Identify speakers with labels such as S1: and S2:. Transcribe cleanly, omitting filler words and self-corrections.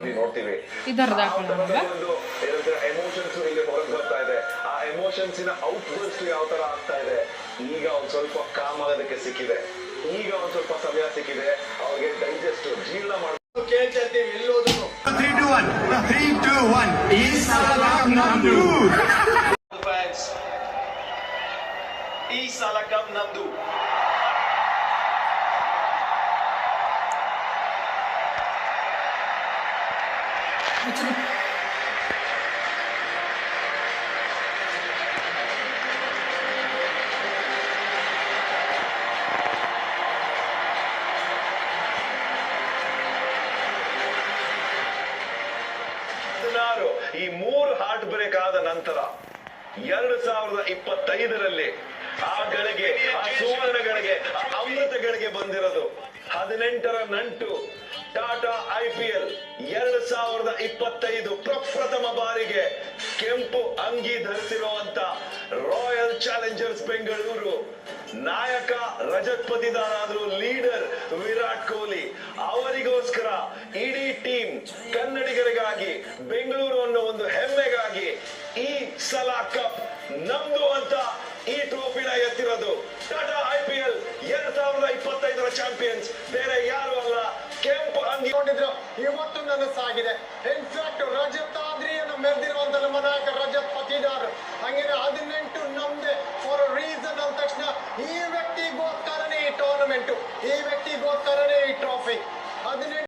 S1: ನೋಡ್ತೀವಿ ಎಮೋಷನ್ಸ್ ಇಲ್ಲಿ ಹೊರಗೆ ಬರ್ತಾ ಇದೆ. ಆ ಎಮೋಷನ್ಸ್ ಔಟ್ ಬರ್ಸ್ಟ್ ಯಾವ ತರ ಆಗ್ತಾ ಇದೆ. ಈಗ ಒಂದ್ ಸ್ವಲ್ಪ ಕಾಮ್ ಆಗೋದಕ್ಕೆ ಸಿಕ್ಕಿದೆ. ಈಗ ಒಂದ್ ಸ್ವಲ್ಪ ಸಮಯ ಸಿಕ್ಕಿದೆ ಅವ್ರಿಗೆ ಡೈಜೆಸ್ಟ್ ಜೀರ್ಣ ಮಾಡೋದು. ಕೇಳ್ತಾ ಇರ್ತೀವಿ ಎಲ್ಲೋದ್ರು
S2: 3, 2, 1 3, 2, 1 ಈ ಸಲ ನಮ್ದು.
S1: ಈ ಸಲ ಕಪ್ ನಮ್ದು. ಈ 3 ಹಾರ್ಟ್ ಬ್ರೇಕ್ ಆದ ನಂತರ 2025ರಲ್ಲಿ ಆ ಗಳಿಗೆ, ಆ ಸುವರ್ಣ ಗಳಿಗೆ, ಆ ಅಮೃತ ಗಳಿಗೆ ಬಂದಿರೋದು 18ರ ನಂಟು. ಟಾಟಾ IPL 2025 ಪ್ರಪ್ರಥಮ ಬಾರಿಗೆ ಕೆಂಪು ಅಂಗಿ ಧರಿಸಿರುವಂತ ರಾಯಲ್ ಚಾಲೆಂಜರ್ಸ್ ಬೆಂಗಳೂರು. ನಾಯಕ ರಜತ್ ಪತಿದಾರ ಆದ್ರು ಲೀಡರ್ ವಿರಾಟ್ ಕೊಹ್ಲಿ. ಅವರಿಗೋಸ್ಕರ ಇಡೀ ಟೀಮ್ ಕನ್ನಡಿಗರಿಗಾಗಿ, ಬೆಂಗಳೂರು ಅನ್ನೋ ಒಂದು ಹೆಮ್ಮೆಗಾಗಿ ಈ ಸಲ ಕಪ್ ನಮ್ದು ಅಂತ ಈ ಟ್ರೋಫಿನ ಎತ್ತಿರೋದು. ಟಾಟಾ IPL 2025ರ ಚಾಂಪಿಯನ್ಸ್ ಬೇರೆ ಯಾರು ಅಲ್ಲ, ಕೆಂಪು ಅಂಗಿ
S3: ಕೊಂಡಿದ್ರು. ಇವತ್ತು ನನಸಾಗಿದೆ. ಇನ್ಫ್ಯಾಕ್ಟ್ ರಜತ್ ಆದ್ರಿಯನ್ನು ಮೆರೆದಿರುವಂತ ನಮ್ಮ ನಾಯಕ ರಜತ್ ಪತಿದಾರ್. ಹಂಗೇನೆ 18 ನಮ್ದೆ ಫಾರ್ ರೀಸನ್ ಅಂದ ತಕ್ಷಣ ಈ ವ್ಯಕ್ತಿಗೋಸ್ಕರನೇ ಈ ಟೂರ್ನಮೆಂಟ್, ಈ ವ್ಯಕ್ತಿಗೋಸ್ಕರನೇ ಈ ಟ್ರೋಫಿ. 18